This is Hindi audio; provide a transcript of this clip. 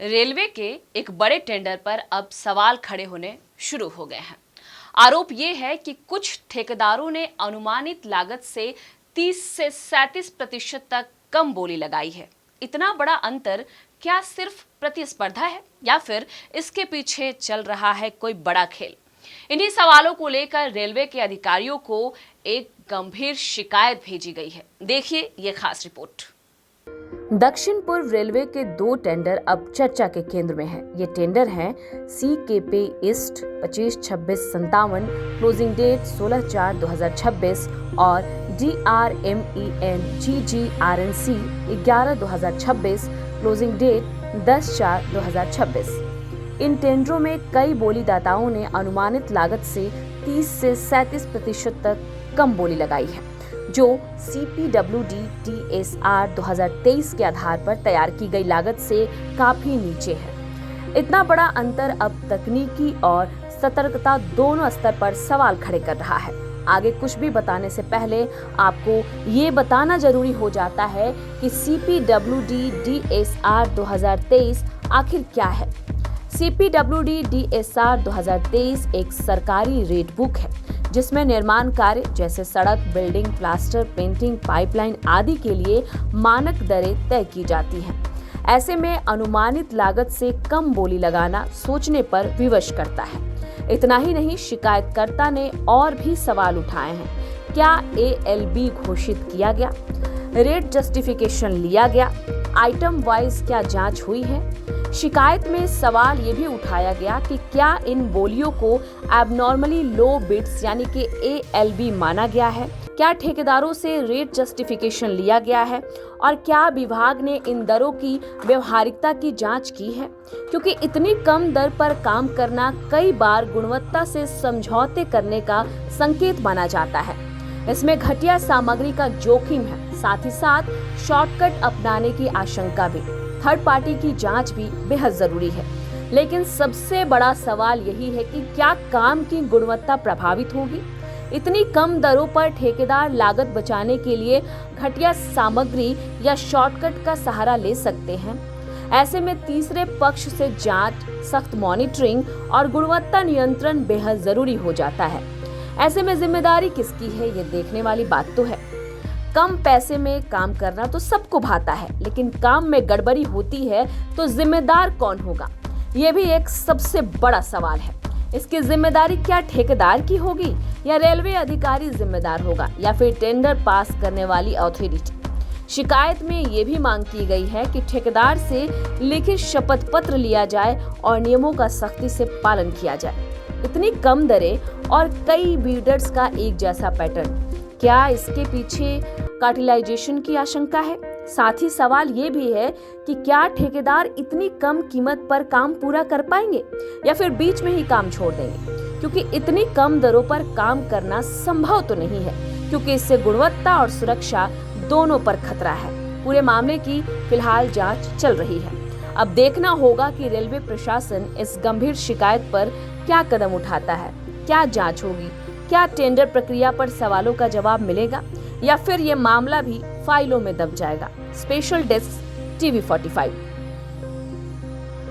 रेलवे के एक बड़े टेंडर पर अब सवाल खड़े होने शुरू हो गए हैं। आरोप ये है कि कुछ ठेकेदारों ने अनुमानित लागत से 30 से 37% तक कम बोली लगाई है। इतना बड़ा अंतर क्या सिर्फ प्रतिस्पर्धा है या फिर इसके पीछे चल रहा है कोई बड़ा खेल? इन्हीं सवालों को लेकर रेलवे के अधिकारियों को एक गंभीर शिकायत भेजी गई है। देखिए ये खास रिपोर्ट। दक्षिण पूर्व रेलवे के 2 टेंडर अब चर्चा के केंद्र में हैं। ये टेंडर हैं CKP ईस्ट 25-26-57, क्लोजिंग डेट 16/4/2026 और DRMEN GGRNC 11/2026, क्लोजिंग डेट 10/4/2026। इन टेंडरों में कई बोलीदाताओं ने अनुमानित लागत से 30 से 37% तक कम बोली लगाई है, जो CPWD DSR 2023 के आधार पर तैयार की गई लागत से काफी नीचे है। इतना बड़ा अंतर अब तकनीकी और सतर्कता दोनों स्तर पर सवाल खड़े कर रहा है। आगे कुछ भी बताने से पहले आपको ये बताना जरूरी हो जाता है कि CPWD DSR 2023 आखिर क्या है। CPWD DSR 2023 एक सरकारी रेट बुक है जिसमें निर्माण कार्य जैसे सड़क, बिल्डिंग, प्लास्टर, पेंटिंग, पाइपलाइन आदि के लिए मानक दरें तय की जाती हैं। ऐसे में अनुमानित लागत से कम बोली लगाना सोचने पर विवश करता है। इतना ही नहीं, शिकायतकर्ता ने और भी सवाल उठाए हैं। क्या ALB घोषित किया गया? रेट जस्टिफिकेशन लिया गया? आइटम वाइज क्या जांच हुई है? शिकायत में सवाल ये भी उठाया गया कि क्या इन बोलियों को एबनॉर्मली लो बिड्स यानी कि ALB माना गया है? क्या ठेकेदारों से रेट जस्टिफिकेशन लिया गया है? और क्या विभाग ने इन दरों की व्यवहारिकता की जांच की है? क्योंकि इतनी कम दर पर काम करना कई बार गुणवत्ता से समझौते करने का संकेत माना जाता है। इसमें घटिया सामग्री का जोखिम है, साथ ही साथ शॉर्टकट अपनाने की आशंका भी। थर्ड पार्टी की जांच भी बेहद जरूरी है। लेकिन सबसे बड़ा सवाल यही है कि क्या काम की गुणवत्ता प्रभावित होगी? इतनी कम दरों पर ठेकेदार लागत बचाने के लिए घटिया सामग्री या शॉर्टकट का सहारा ले सकते हैं। ऐसे में तीसरे पक्ष से जांच, सख्त मॉनिटरिंग और गुणवत्ता नियंत्रण बेहद जरूरी हो जाता है। ऐसे में जिम्मेदारी किसकी है, ये देखने वाली बात तो है। कम पैसे में काम करना तो सबको भाता है, लेकिन काम में गड़बड़ी होती है तो जिम्मेदार कौन होगा? ये भी एक सबसे बड़ा सवाल है। इसकी जिम्मेदारी क्या ठेकेदार की होगी या रेलवे अधिकारी जिम्मेदार होगा या फिर टेंडर पास करने वाली अथॉरिटी? शिकायत में ये भी मांग की गई है कि ठेकेदार से लिखित शपथ पत्र लिया जाए और नियमों का सख्ती से पालन किया जाए। इतनी कम दरें और कई बिल्डर्स का एक जैसा पैटर्न, क्या इसके पीछे कार्टेलाइजेशन की आशंका है? साथ ही सवाल ये भी है कि क्या ठेकेदार इतनी कम कीमत पर काम पूरा कर पाएंगे या फिर बीच में ही काम छोड़ देंगे? क्योंकि इतनी कम दरों पर काम करना संभव तो नहीं है, क्योंकि इससे गुणवत्ता और सुरक्षा दोनों पर खतरा है। पूरे मामले की फिलहाल जांच चल रही है। अब देखना होगा कि रेलवे प्रशासन इस गंभीर शिकायत पर क्या कदम उठाता है। क्या जांच होगी? क्या टेंडर प्रक्रिया पर सवालों का जवाब मिलेगा या फिर ये मामला भी फाइलों में दब जाएगा? Special desk TV45।